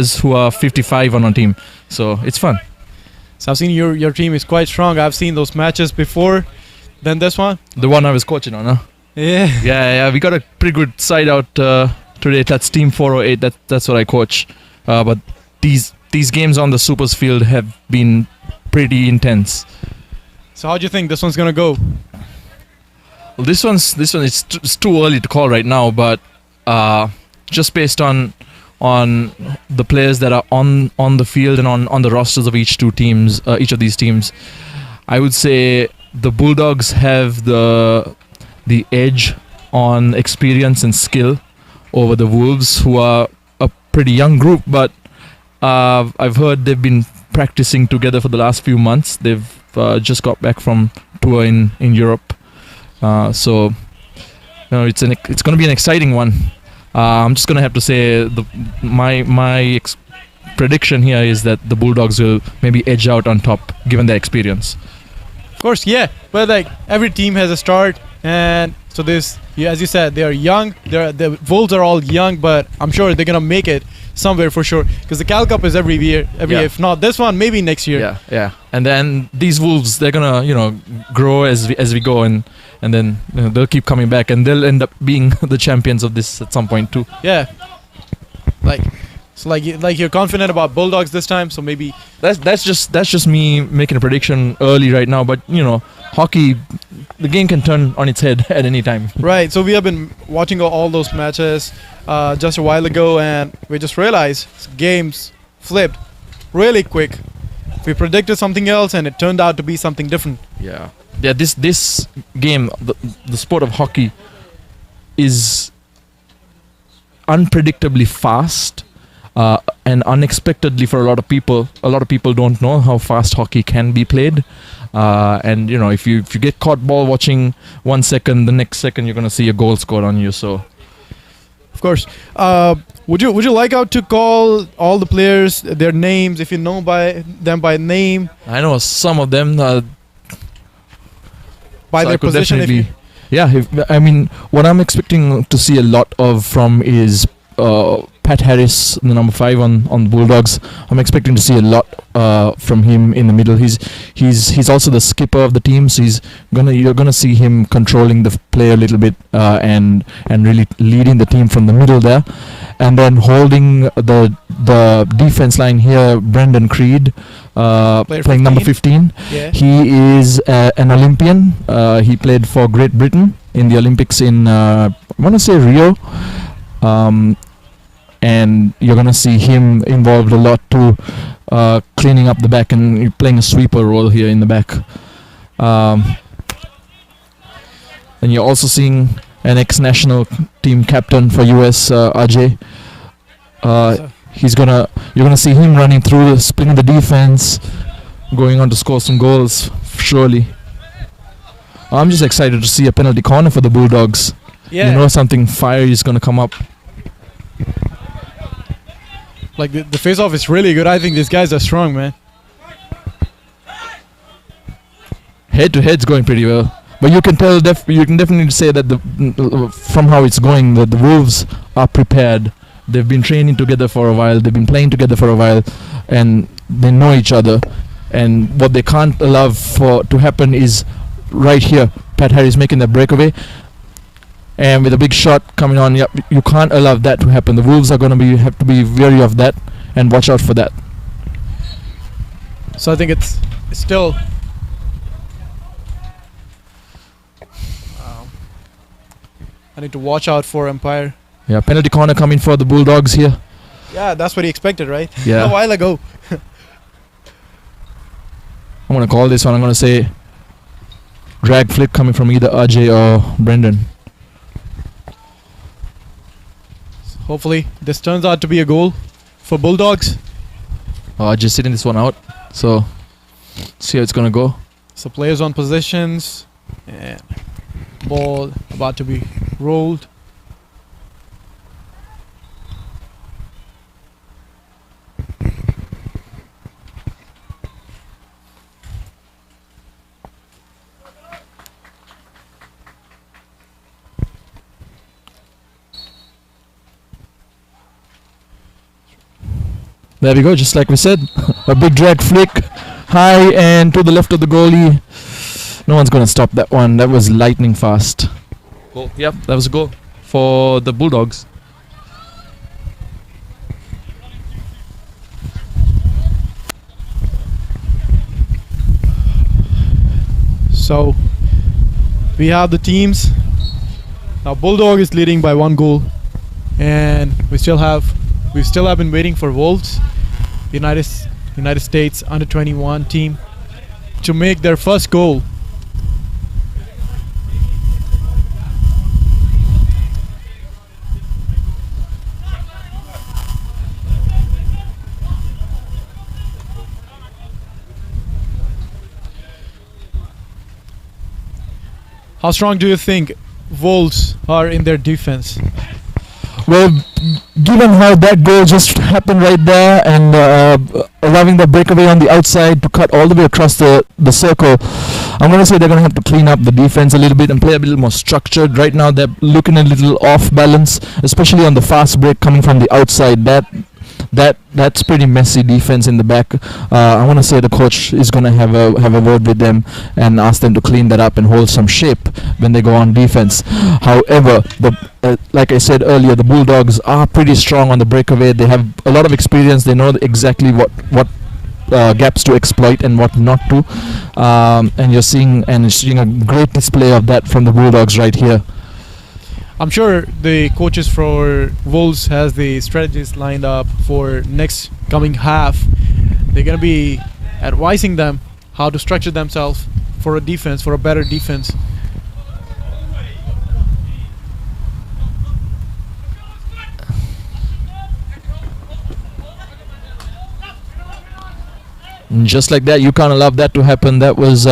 players who are 55 on our team. So it's fun. So I've seen your team is quite strong. I've seen those matches before. Then this one? The one I was coaching on, huh? Yeah. Yeah. We got a pretty good side out today. That's Team 408. That's what I coach. But these games on the Supers field have been pretty intense. So how do you think this one's gonna go? Well, this one it's too early to call right now, but just based on the players that are on the field and on the rosters of each of these teams, I would say the Bulldogs have the edge on experience and skill over the Wolves, who are a pretty young group, but I've heard they've been practicing together for the last few months. They've just got back from tour in Europe, so it's going to be an exciting one. I'm just going to have to say my prediction here is that the Bulldogs will maybe edge out on top given their experience. Of course, yeah, but like every team has a start, and so this, as you said, they are young. The Wolves are all young, but I'm sure they're gonna make it somewhere for sure. Because the Cal Cup is every year. If not this one, maybe next year. Yeah. And then these Wolves, they're gonna grow as we go, and then they'll keep coming back, and they'll end up being the champions of this at some point too. Yeah. Like you're confident about Bulldogs this time, so maybe that's just me making a prediction early right now. But hockey, the game can turn on its head at any time. Right. So we have been watching all those matches just a while ago, and we just realized games flipped really quick. We predicted something else, and it turned out to be something different. Yeah. This game, the sport of hockey, is unpredictably fast. And unexpectedly for a lot of people don't know how fast hockey can be played. And if you get caught ball watching 1 second, the next second you're gonna see a goal scored on you. So, of course, would you like out to call all the players their names if you know them by name? I know some of them by their position. What I'm expecting to see a lot of from is Pat Harris, the number 5 on the Bulldogs. I'm expecting to see a lot from him in the middle. He's also the skipper of the team, so you're gonna see him controlling the play a little bit and really leading the team from the middle there. And then holding the defense line here, Brendan Creed, playing number 15. Yeah. He is an Olympian. He played for Great Britain in the Olympics in I want to say Rio. And you're going to see him involved a lot too, cleaning up the back and playing a sweeper role here in the back. And you're also seeing an ex-national team captain for US, Ajay. You're gonna see him running through, splitting the defense, going on to score some goals, surely. I'm just excited to see a penalty corner for the Bulldogs. Yeah. Something fiery is going to come up. Like the face-off is really good. I think these guys are strong, man. Head-to-head's going pretty well, but you can tell. You can definitely say that from how it's going, that the Wolves are prepared. They've been training together for a while. They've been playing together for a while, and they know each other. And what they can't allow to happen is right here. Pat Harris making that breakaway. And with a big shot coming on, you can't allow that to happen. The Wolves are going to have to be wary of that and watch out for that. So I think it's still. I need to watch out for umpire. Yeah, penalty corner coming for the Bulldogs here. Yeah, that's what he expected, right? Yeah. A while ago. I'm going to call this one. I'm going to say drag flick coming from either Ajay or Brendan. Hopefully, this turns out to be a goal for Bulldogs. Just sitting this one out. So, see how it's going to go. So, players on positions. And ball about to be rolled. There we go, just like we said. A big drag flick, high and to the left of the goalie. No one's going to stop that one. That was lightning fast. Goal. Yep, that was a goal for the Bulldogs. So we have the teams. Now Bulldog is leading by 1 goal, and we still have been waiting for Wolves, United States under 21 team, to make their first goal. How strong do you think Wolves are in their defense? Well, given how that goal just happened right there and allowing the breakaway on the outside to cut all the way across the circle, I'm going to say they're going to have to clean up the defense a little bit and play a little more structured. Right now they're looking a little off balance, especially on the fast break coming from the outside. That's pretty messy defense in the back. I want to say the coach is going to have a word with them and ask them to clean that up and hold some shape when they go on defense. However, like I said earlier, the Bulldogs are pretty strong on the breakaway. They have a lot of experience. They know exactly what gaps to exploit and what not to. And you're seeing a great display of that from the Bulldogs right here. I'm sure the coaches for Wolves has the strategies lined up for next coming half. They're going to be advising them how to structure themselves for a defense, for a better defense. And just like that, you can't allow that to happen. That was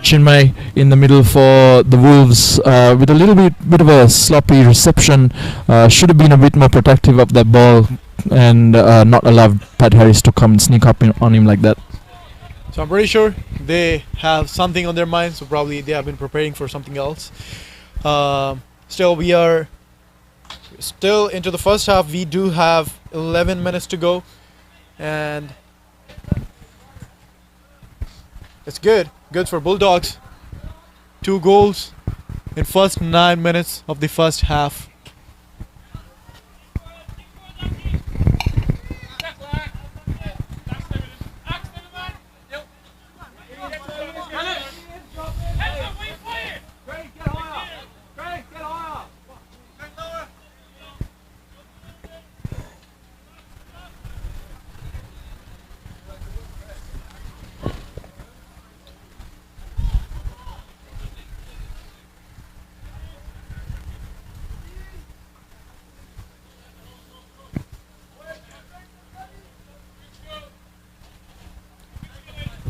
Chinmay in the middle for the Wolves with a little bit of a sloppy reception. Should have been a bit more protective of that ball and not allowed Pat Harris to come and sneak up on him like that. So I'm pretty sure they have something on their mind, so probably they have been preparing for something else. Still, we are still into the first half. We do have 11 minutes to go, and it's good for Bulldogs. 2 goals in first 9 minutes of the first half.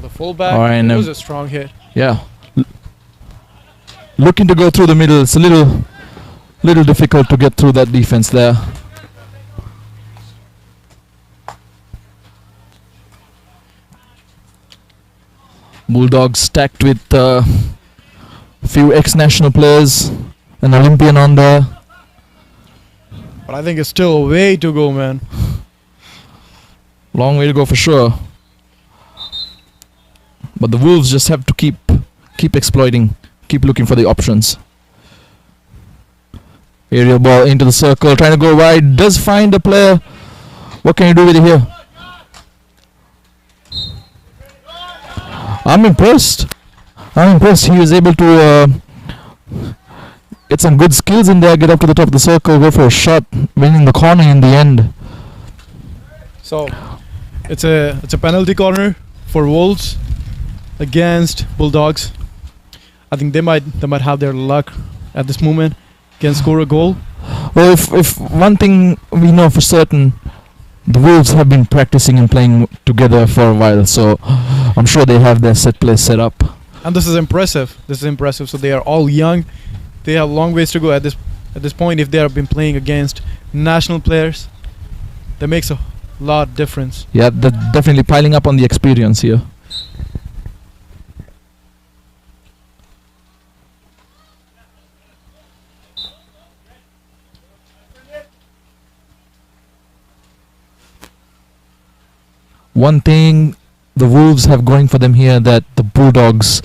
The fullback, and it was a strong hit. Yeah. Looking to go through the middle. It's a little difficult to get through that defense there. Bulldogs stacked with a few ex-national players, an Olympian on there. But I think it's still a way to go, man. Long way to go for sure. But the Wolves just have to keep exploiting, keep looking for the options. Aerial ball into the circle, trying to go wide, does find a player. What can you do with it here? I'm impressed. He was able to get some good skills in there, get up to the top of the circle, go for a shot, winning the corner in the end. So it's a penalty corner for Wolves against Bulldogs. I think they might have their luck at this moment, can score a goal. Well, if one thing we know for certain, the Wolves have been practicing and playing together for a while, so I'm sure they have their set play set up. And this is impressive. So they are all young. They have long ways to go at this point. If they have been playing against national players, that makes a lot difference. Yeah, they're definitely piling up on the experience here. One thing the Wolves have going for them here that the Bulldogs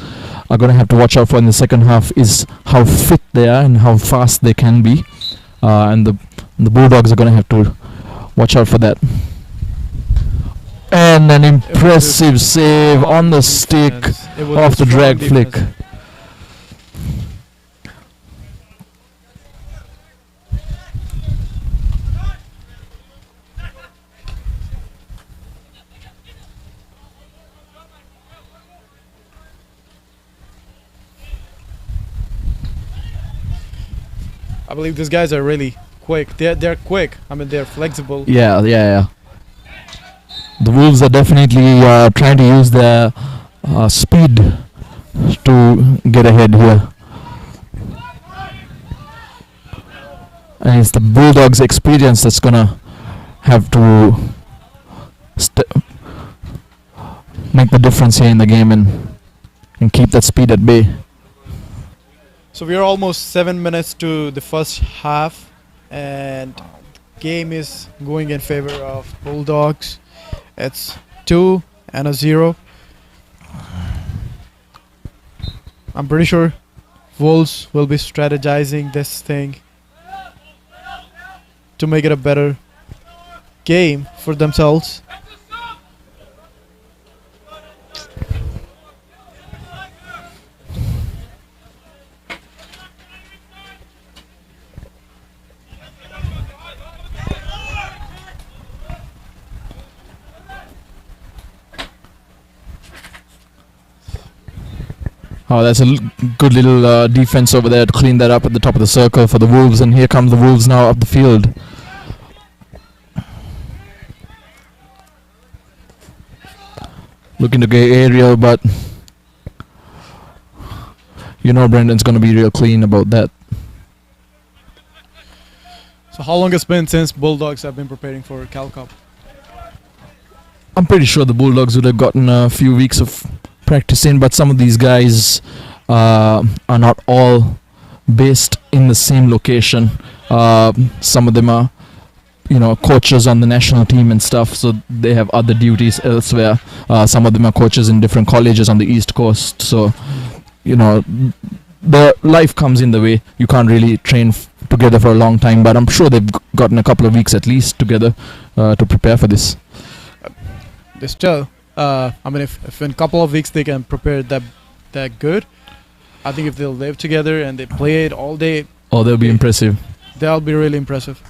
are going to have to watch out for in the second half is how fit they are and how fast they can be. And the Bulldogs are going to have to watch out for that. And an impressive save on the stick off the drag flick. I believe these guys are really quick. They're quick. I mean, they're flexible. Yeah. The Wolves are definitely trying to use their speed to get ahead here. And it's the Bulldogs' experience that's gonna have to make the difference here in the game and keep that speed at bay. So we are almost 7 minutes to the first half, and game is going in favor of Bulldogs. It's 2-0. I'm pretty sure Wolves will be strategizing this thing to make it a better game for themselves. Oh, that's a good little defense over there to clean that up at the top of the circle for the Wolves. And here come the Wolves now up the field. Looking to get aerial, but you know Brendan's going to be real clean about that. So how long it's been since Bulldogs have been preparing for Cal Cup? I'm pretty sure the Bulldogs would have gotten a few weeks of practice in, but some of these guys are not all based in the same location. Some of them are, coaches on the national team and stuff, so they have other duties elsewhere. Some of them are coaches in different colleges on the East Coast, so the life comes in the way. You can't really train together for a long time, but I'm sure they've gotten a couple of weeks at least together to prepare for this. They still, if in a couple of weeks they can prepare that good, I think if they'll live together and they play it all day, they'll be impressive. They'll be really impressive.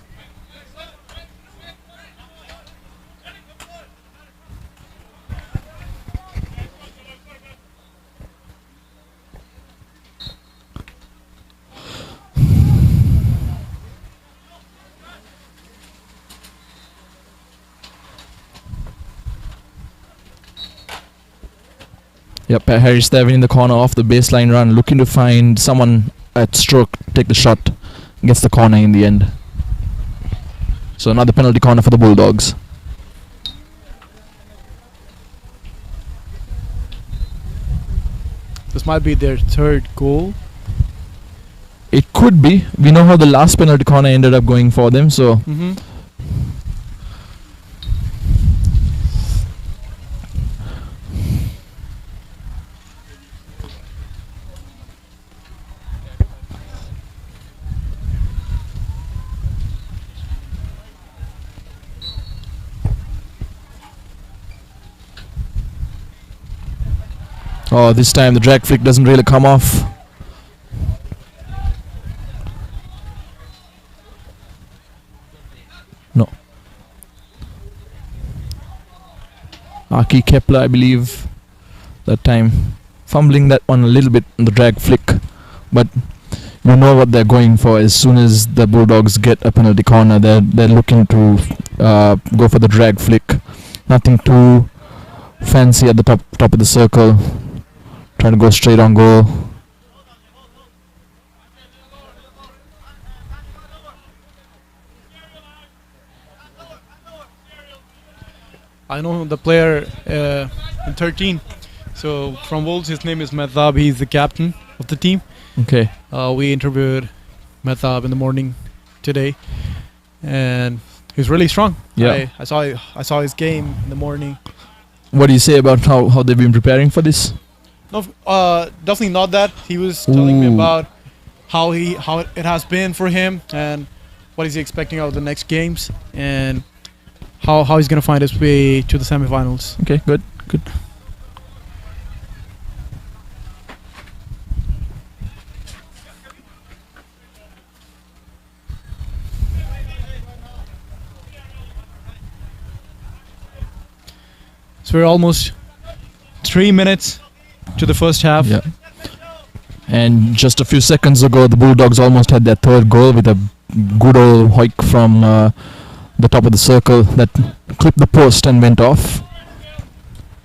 Yep, Harris Devin in the corner off the baseline run, looking to find someone at stroke, take the shot, gets the corner in the end. So another penalty corner for the Bulldogs. This might be their third goal. It could be. We know how the last penalty corner ended up going for them, so... Oh, this time the drag flick doesn't really come off. No. Aki Kepler, I believe, that time. Fumbling that one a little bit on the drag flick. But you know what they're going for. As soon as the Bulldogs get a penalty corner, they're looking to go for the drag flick. Nothing too fancy at the top of the circle. Trying to go straight on goal. I know the player in 13. So from Wolves, his name is Mehtab. He's the captain of the team. Okay. We interviewed Mehtab in the morning today, and he's really strong. Yeah. I saw his game in the morning. What do you say about how they've been preparing for this? No, definitely not that. He was telling me Ooh. about how it has been for him and what is he expecting out of the next games and how he's gonna find his way to the semifinals. Okay, good. So we're almost 3 minutes to the first half. Yeah. And just a few seconds ago, the Bulldogs almost had their third goal with a good old hoik from the top of the circle that clipped the post and went off.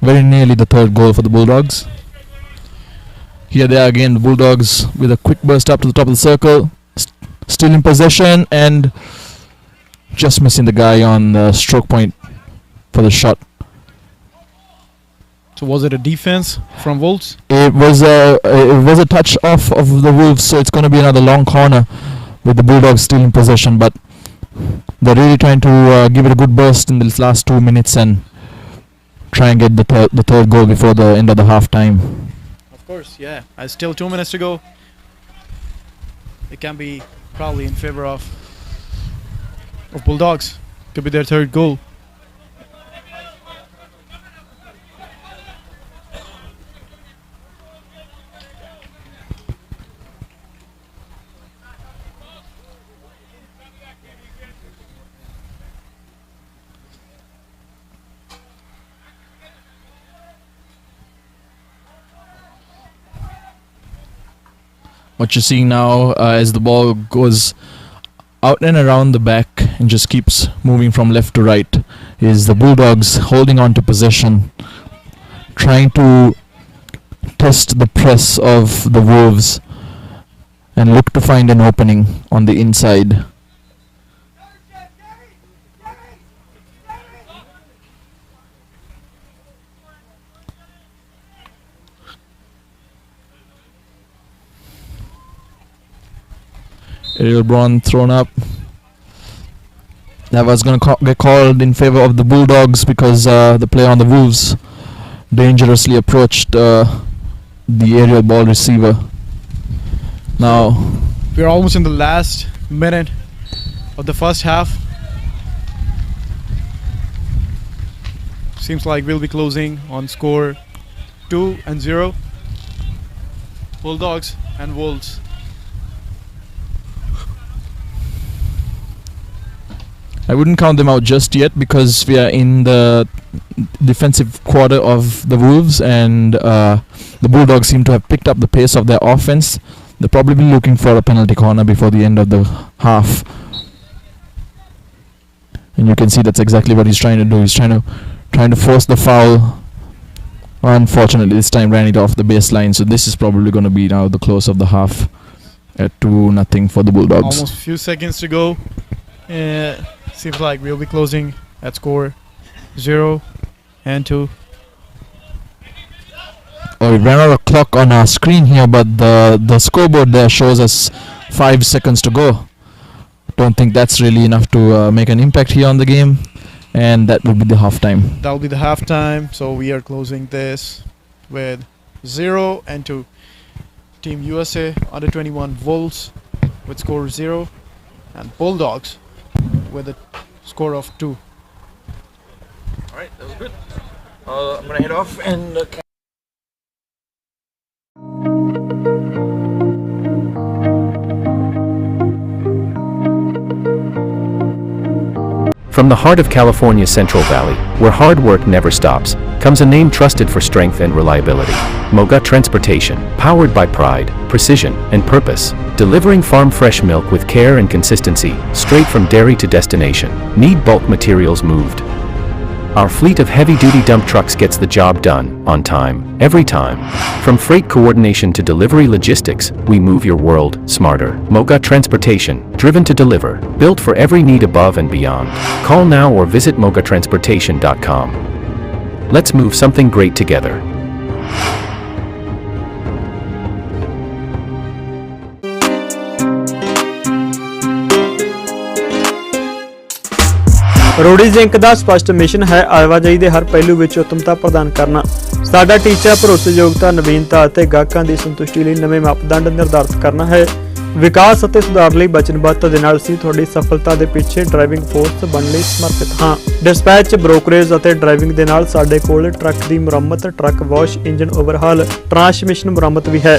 Very nearly the third goal for the Bulldogs. Here they are again, the Bulldogs with a quick burst up to the top of the circle. Still in possession and just missing the guy on the stroke point for the shot. So was it a defense from Wolves? It was a touch off of the Wolves, so it's going to be another long corner with the Bulldogs still in possession. But they're really trying to give it a good burst in the last 2 minutes and try and get the third goal before the end of the half time. Of course, yeah. Still 2 minutes to go. It can be probably in favor of Bulldogs. Could be their third goal. What you're seeing now as the ball goes out and around the back and just keeps moving from left to right is the Bulldogs holding on to possession, trying to test the press of the Wolves and look to find an opening on the inside. Ariel Braun thrown up. That was going to get called in favor of the Bulldogs because the player on the Wolves dangerously approached the aerial ball receiver. Now We're almost in the last minute of the first half. Seems like we'll be closing on score 2-0. Bulldogs and Wolves. I wouldn't count them out just yet because we are in the defensive quarter of the Wolves and the Bulldogs seem to have picked up the pace of their offense. They're probably looking for a penalty corner before the end of the half. And you can see that's exactly what he's trying to do. He's trying to force the foul. Unfortunately, this time ran it off the baseline, so this is probably going to be now the close of the half at 2-0 for the Bulldogs. Almost a few seconds to go. Seems like we'll be closing at score 0-2. Oh, we ran out of clock on our screen here, but the scoreboard there shows us 5 seconds to go. Don't think that's really enough to make an impact here on the game, and that will be the halftime. That'll be the halftime. So we are closing this with 0-2. Team USA under 21 Wolves with score 0, and Bulldogs with a score of 2. All right, that was good. I'm gonna head off and. From the heart of California's Central Valley, where hard work never stops, comes a name trusted for strength and reliability. Moga Transportation, powered by pride, precision, and purpose, delivering farm fresh milk with care and consistency, straight from dairy to destination. Need bulk materials moved? Our fleet of heavy-duty dump trucks gets the job done, on time, every time. From freight coordination to delivery logistics, we move your world smarter. Moga Transportation, driven to deliver, built for every need above and beyond. Call now or visit mogatransportation.com. Let's move something great together. Roadies Inc ਦਾ ਸਪਸ਼ਟ mission ਹੈ ਆਵਾਜਾਈ ਦੇ ਹਰ ਪਹਿਲੂ ਵਿੱਚ ਉੱਤਮਤਾ ਪ੍ਰਦਾਨ ਕਰਨਾ। ਸਾਡਾ ਟੀਚਾ ਭਰੋਸੇਯੋਗਤਾ, ਨਵੀਨਤਾ ਅਤੇ ਗਾਹਕਾਂ ਦੀ ਸੰਤੁਸ਼ਟੀ ਲਈ ਨਵੇਂ ਮਾਪਦੰਡ ਨਿਰਧਾਰਤ ਕਰਨਾ ਹੈ। ਵਿਕਾਸ ਅਤੇ ਸੁਧਾਰ ਲਈ ਵਚਨਬੱਧਤਾ ਦੇ ਨਾਲ ਅਸੀਂ ਤੁਹਾਡੀ ਸਫਲਤਾ ਦੇ ਪਿੱਛੇ ਡਰਾਈਵਿੰਗ ਫੋਰਸ ਬਣਨ ਲਈ ਸਮਰਪਿਤ ਹਾਂ। ਡਿਸਪੈਚ, ਬ੍ਰੋਕਰੇਜ ਅਤੇ ਡਰਾਈਵਿੰਗ ਦੇ ਨਾਲ ਸਾਡੇ ਕੋਲ ਟਰੱਕ ਦੀ ਮੁਰੰਮਤ, ਟਰੱਕ ਵਾਸ਼, ਇੰਜਨ ਓਵਰਹਾਲ, ਟਰਾਂਸਮਿਸ਼ਨ ਮੁਰੰਮਤ ਵੀ ਹੈ।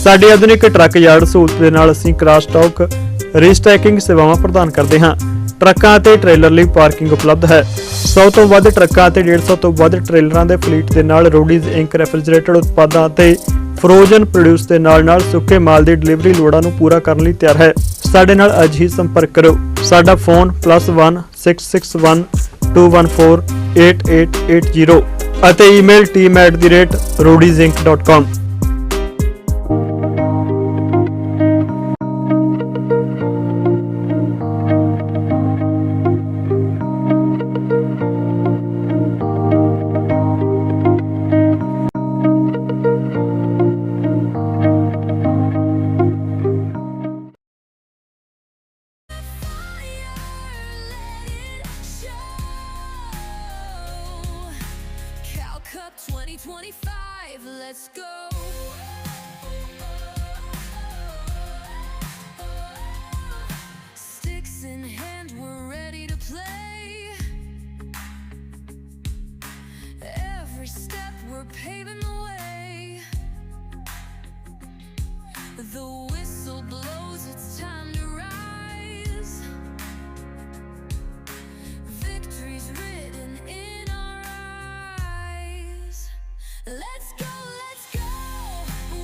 ਸਾਡੀ ਆਧੁਨਿਕ ਟਰੱਕ ਯਾਰਡ ਸਹੂਲਤ ਦੇ ਨਾਲ ਅਸੀਂ ਕ੍ਰਾਸ ਸਟਾਕ ਰੀਸਟੈਕਿੰਗ ਸੇਵਾਵਾਂ ਪ੍ਰਦਾਨ ਕਰਦੇ ਹਾਂ। ਟਰੱਕਾਂ ਅਤੇ ਟ੍ਰੇਲਰ ਲਈ ਪਾਰਕਿੰਗ ਉਪਲਬਧ ਹੈ। 100 ਤੋਂ ਵੱਧ ਟਰੱਕਾਂ ਅਤੇ 150 ਤੋਂ ਵੱਧ ਟ੍ਰੇਲਰਾਂ ਦੇ ਫਲੀਟ ਦੇ ਨਾਲ ਰੋਡੀਜ਼ ਇੰਕ ਰੈਫ੍ਰਿਜਰੇਟਡ ਉਤਪਾਦਾਂ ਅਤੇ ਫਰੋਜ਼ਨ ਪ੍ਰੋਡਿਊਸ ਦੇ ਨਾਲ ਸੁੱਕੇ ਮਾਲ ਦੀ ਡਿਲੀਵਰੀ ਲੋੜਾਂ ਨੂੰ ਪੂਰਾ ਕਰਨ ਲਈ ਤਿਆਰ ਹੈ। ਸਾਡੇ ਨਾਲ ਅੱਜ ਹੀ ਸੰਪਰਕ ਕਰੋ। ਸਾਡਾ ਫੋਨ +1 661 214 8880 ਅਤੇ email team@rodizinc.com। Cup 2025, let's go. Sticks in hand, we're ready to play. Every step we're paving the way. The whistle blows, it's time to rise. Victory's written in our eyes. Let's go, let's go.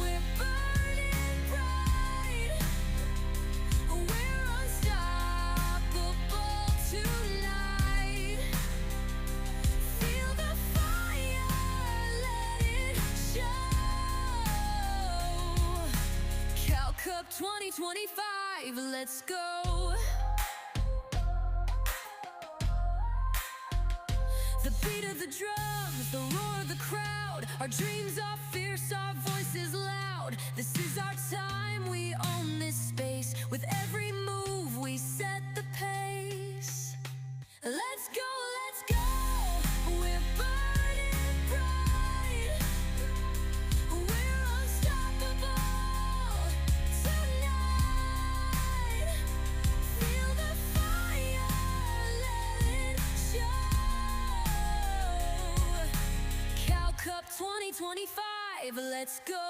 We're burning bright. We're unstoppable tonight. Feel the fire, let it show. Cal Cup 2025, let's go. The beat of the drums, the roar of the crowd. Our dreams are fierce, our voices loud. This is our time, we own this space. With every move we set the pace. Let's go, let's go. We're burning bright. We're unstoppable tonight. Feel the fire, let it show. Cal Cup 2025, let's go.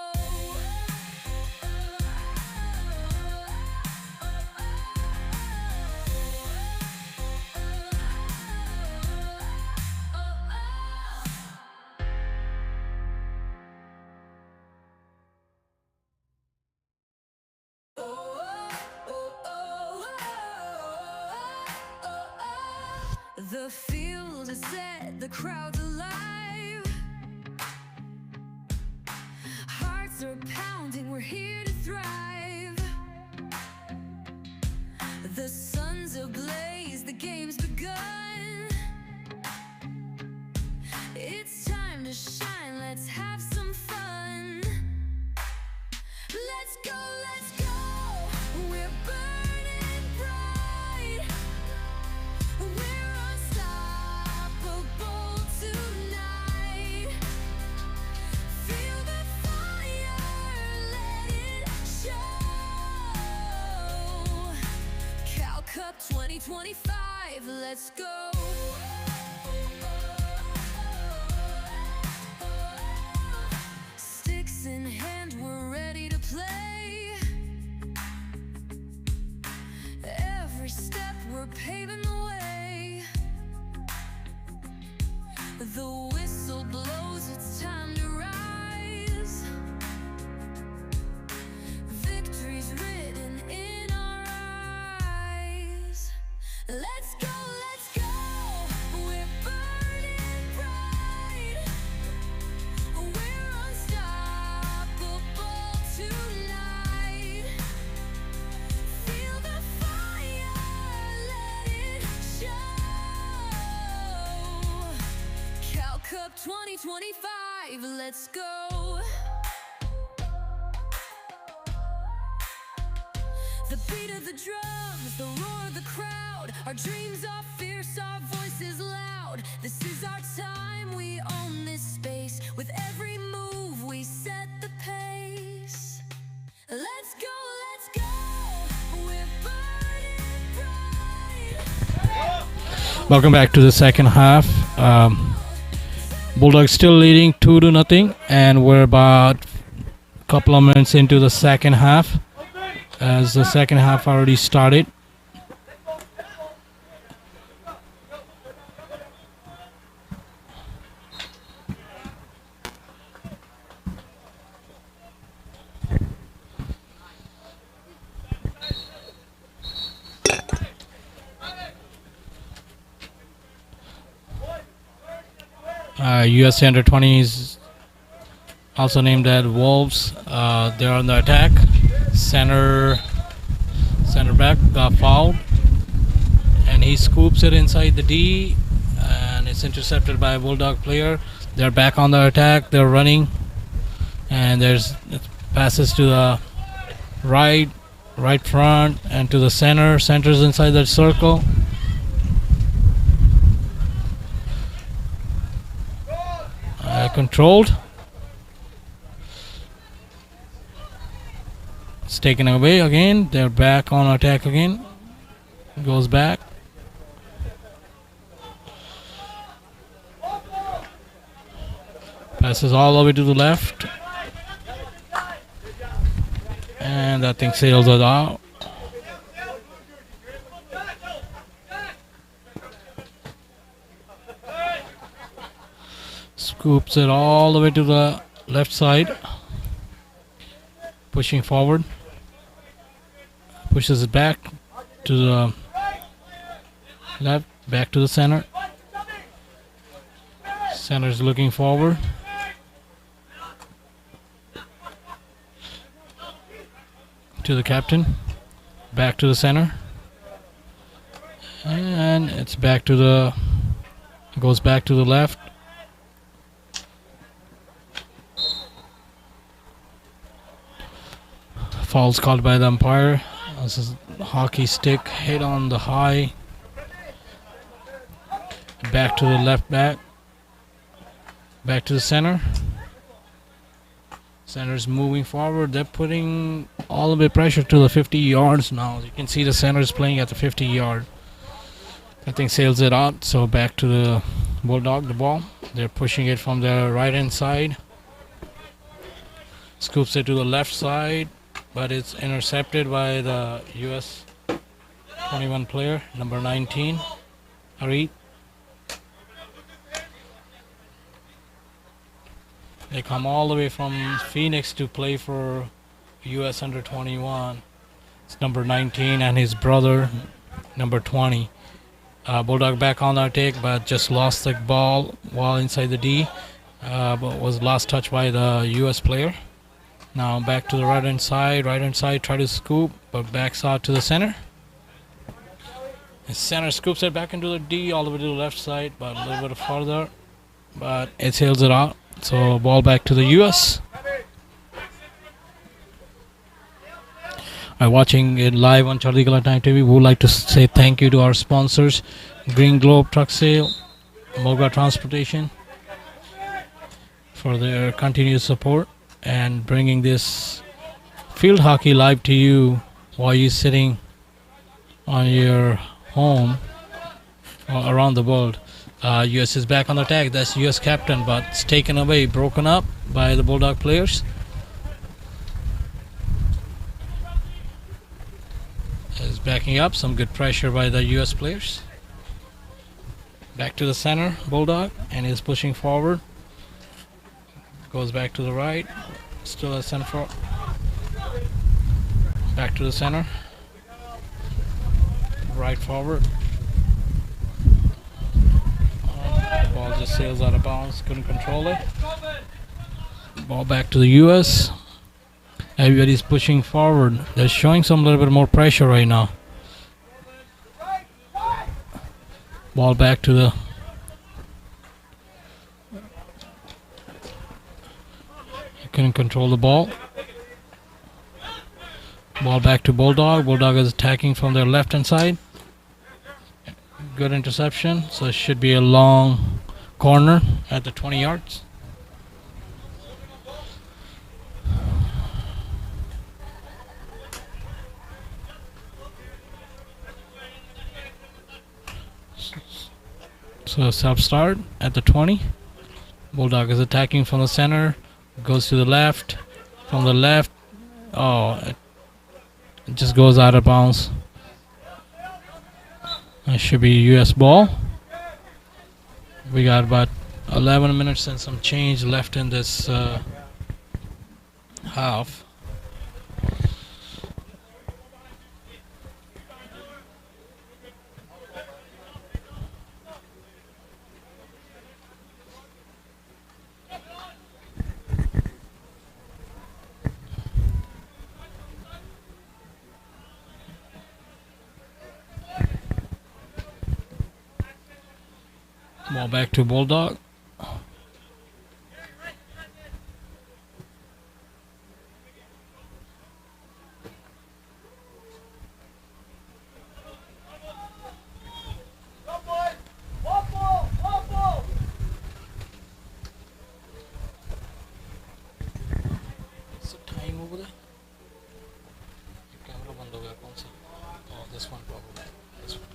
The field is set, the crowd's alive. Hearts are pounding, we're here to thrive. The sun's ablaze, the game's begun. It's time to shine, let's have some fun. Let's go, let's go. We're burning bright. We're unstoppable tonight. Feel the fire, let it show. Cal Cup 2025, let's go. Sticks in hand, we're ready to play. Every step we're paving the way. The whistle blows, it's time to rise. Victory's written in our eyes. Let's go, let's go. We're burning bright. We're unstoppable tonight. Feel the fire, let it show. Cal Cup 2025, let's go. The beat of the drums, the roar of of the crowd. Our dreams are fierce, our voices loud. This is our time, we own this space. With every move, we set the pace. Let's go, let's go. We're burning bright. Welcome back to the second half. Bulldogs still leading 2-0, and we're about a couple of minutes into the second half, as the second half already started. USA under 20s, also named as Wolves. They're on the attack. Center back got fouled, and he scoops it inside the D, and it's intercepted by a Bulldog player. They're back on the attack. They're running, and there's passes to the right front, and to the center. Center's inside that circle. Controlled. It's taken away again. They're back on attack again. Goes back. Passes all the way to the left. And that thing sails it out. Scoops it all the way to the left side, pushing forward, pushes it back to the left, back to the center. Center's looking forward. To the captain, back to the center, and it's back to the, goes back to the left. Foul's called by the umpire. This is hockey stick hit on the high. Back to the left back. Back to the center. Center's moving forward. They're putting all the way pressure to the 50 yards now. You can see the center's playing at the 50 yard. I think sails it out. So back to the Bulldog, the ball. They're pushing it from the right hand side. Scoops it to the left side, but it's intercepted by the US 21 player, number 19, Harit. They come all the way from Phoenix to play for US under 21. It's number 19 and his brother, number 20. Bulldog back on our take, but just lost the ball while inside the D, but was last touched by the US player. Now back to the right hand side, try to scoop, but backs out to the center. The center scoops it back into the D all the way to the left side, but a little bit further, but it sails it out. So ball back to the US. Watching it live on Charlie Color Time TV, we would like to say thank you to our sponsors, Green Globe Truck Sale, Moga Transportation, for their continued support and bringing this field hockey live to you while you're sitting on your home or around the world. US is back on the attack. That's US captain, but it's taken away, broken up by the Bulldog players. Is backing up, some good pressure by the US players. Back to the center, Bulldog, and is pushing forward. Goes back to the right, still at center for. Back to the center. Right forward. Ball just sails out of bounds, couldn't control it. Ball back to the US. Everybody's pushing forward. They're showing some little bit more pressure right now. Ball back to the. Couldn't control the ball. Ball back to Bulldog. Bulldog is attacking from their left hand side. good interception. So it should be a long corner at the 20 yards. So self start at the 20. Bulldog is attacking from the center, goes to the left. From the left, oh, it just goes out of bounds. It should be US ball. We got about 11 minutes and some change left in this half. Ball back to Bulldog. What's the time over there? Camera बंद हो गया कौन सा? Oh, this one probably. This one.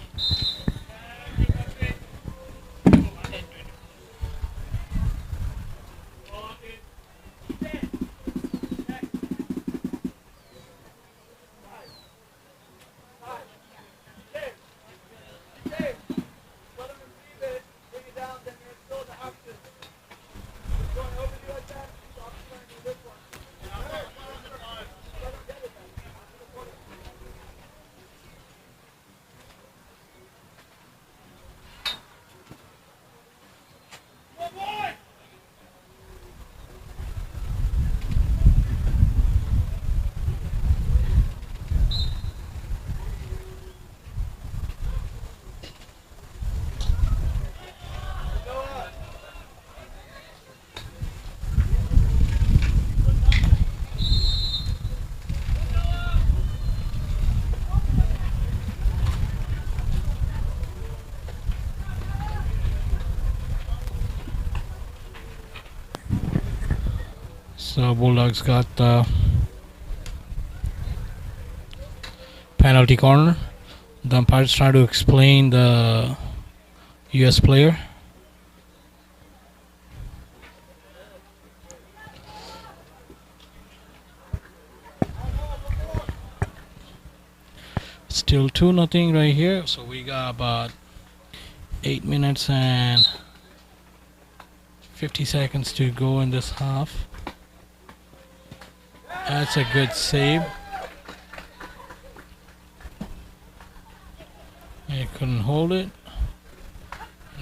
So Bulldog's got the penalty corner. The umpire's trying to explain the US player. Still 2-0 right here. So we got about 8 minutes and 50 seconds to go in this half. That's a good save. He couldn't hold it.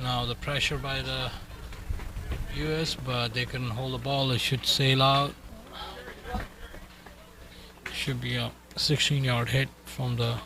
Now the pressure by the US, but they couldn't hold the ball. It should sail out. Should be a 16-yard hit from the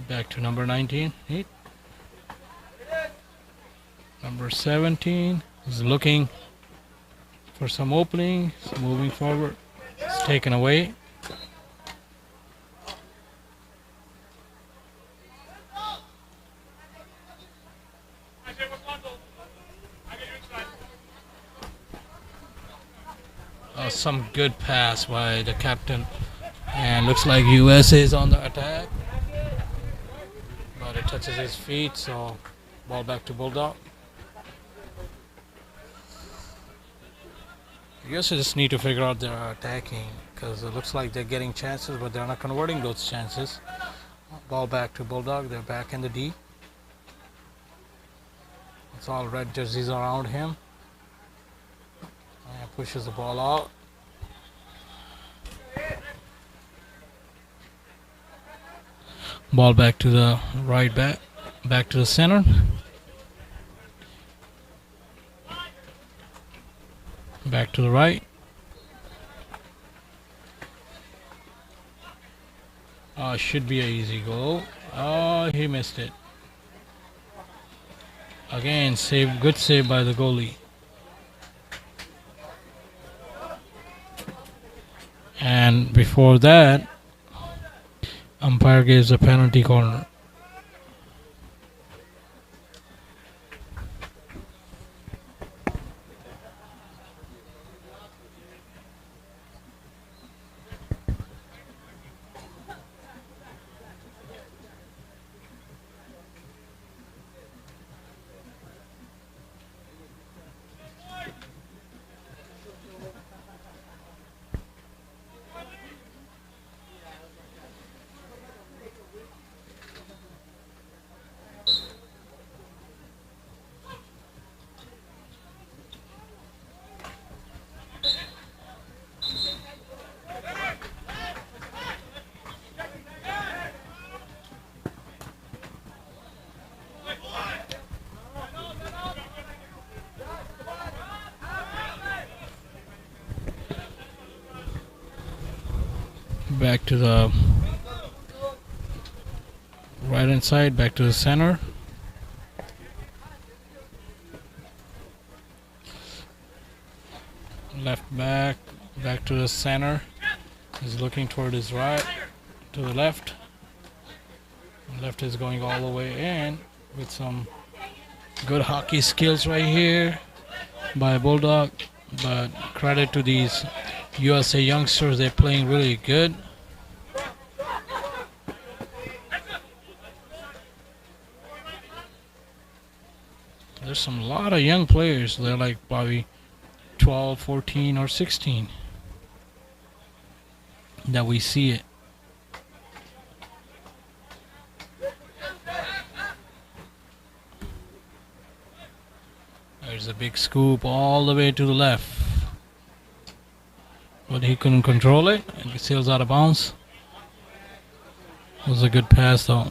back to number 19. Hit. Number 17 is looking for some opening. It's moving forward. It's taken away. Some good pass by the captain, and looks like US is on the attack, but it touches his feet, so ball back to Bulldog. US just need to figure out their attacking, because it looks like they're getting chances, but they're not converting those chances. Ball back to Bulldog. They're back in the D. It's all red jerseys around him. And pushes the ball out. Ball back to the right back to the center. Back to the right. Should be an easy goal. Oh, he missed it. Again, good save by the goalie. And before that, umpire gives a penalty corner. Back to the right hand side, back to the center. Left back to the center. He's looking toward his right, to the left. Left is going all the way in with some good hockey skills right here by Bulldog. But credit to these USA youngsters, they're playing really good. There's a lot of young players. They're like probably 12, 14, or 16 that we see it. There's a big scoop all the way to the left. But he couldn't control it, and he sails out of bounds. It was a good pass though.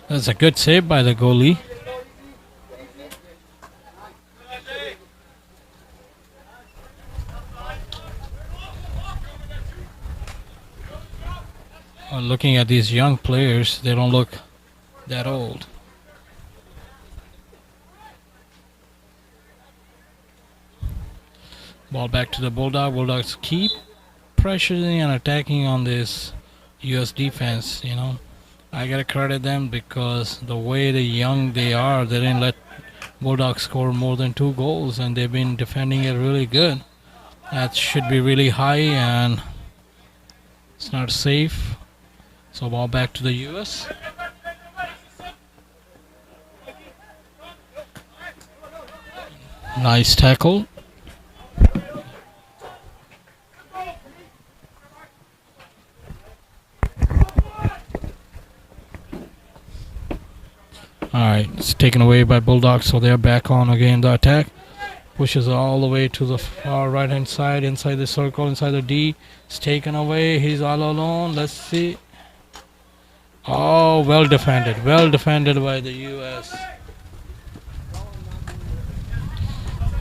That's a good save by the goalie. Looking at these young players, they don't look that old. Ball back to the Bulldog. Bulldogs keep pressuring and attacking on this US defense, you know. I gotta credit them because the way the young they are, they didn't let Bulldogs score more than 2 goals, and they've been defending it really good. That should be really high, and it's not safe. So ball back to the US. Nice tackle. Alright, it's taken away by Bulldogs, so they're back on again the attack. Pushes all the way to the far right hand side, inside the circle, inside the D. It's taken away, he's all alone, let's see. Oh, well defended by the US.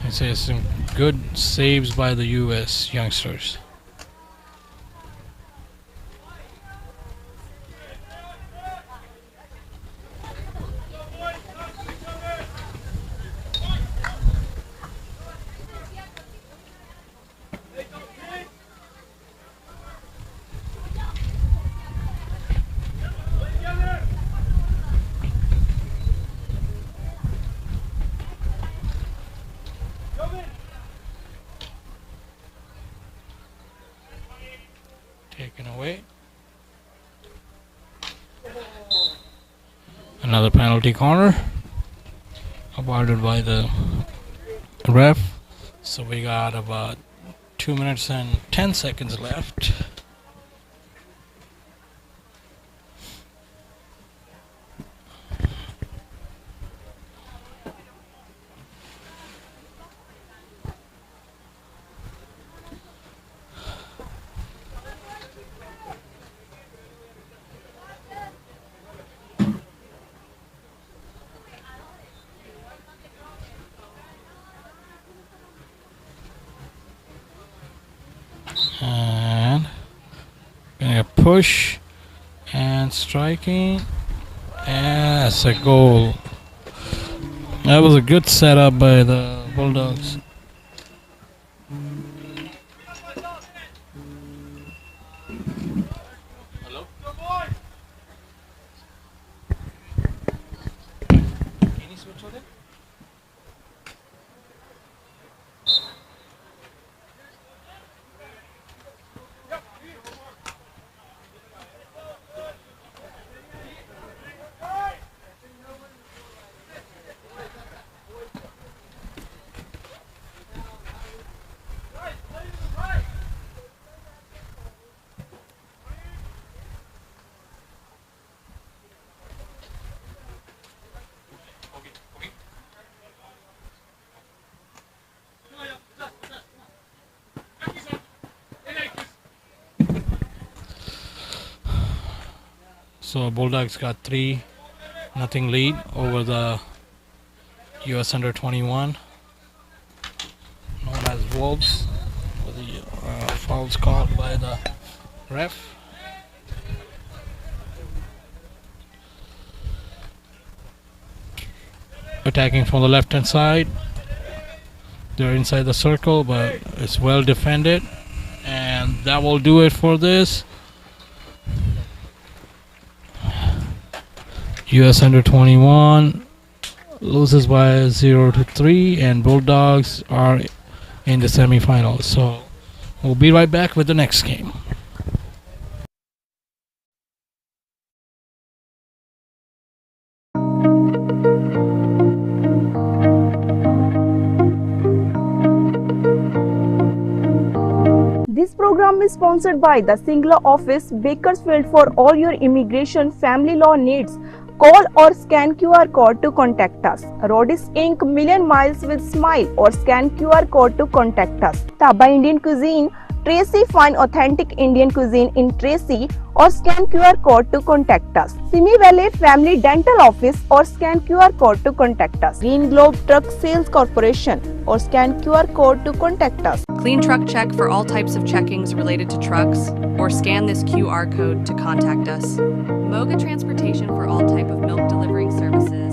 I say some good saves by the US youngsters. Taken away. Another penalty corner awarded by the ref. So we got about 2 minutes and 10 seconds left. And gonna push and striking. Yes, a goal. That was a good setup by the Bulldogs. So Bulldogs got 3-0 lead over the US under 21, known as Wolves. The fouls called by the ref. Attacking from the left hand side. They're inside the circle, but it's well defended, and that will do it for this. US under 21 loses by 0-3, and Bulldogs are in the semifinals. So we'll be right back with the next game. This program is sponsored by the Singular Office, Bakersfield. For all your immigration family law needs, call or scan QR code to contact us. Rodis Inc. Million Miles with Smile, or scan QR code to contact us. Taba Indian Cuisine, Tracy, find authentic Indian cuisine in Tracy, or scan QR code to contact us. Simi Valley Family Dental Office, or scan QR code to contact us. Green Globe Truck Sales Corporation, or scan QR code to contact us. Clean Truck Check for all types of checkings related to trucks, or scan this QR code to contact us. Moga Transportation for all type of milk delivering services.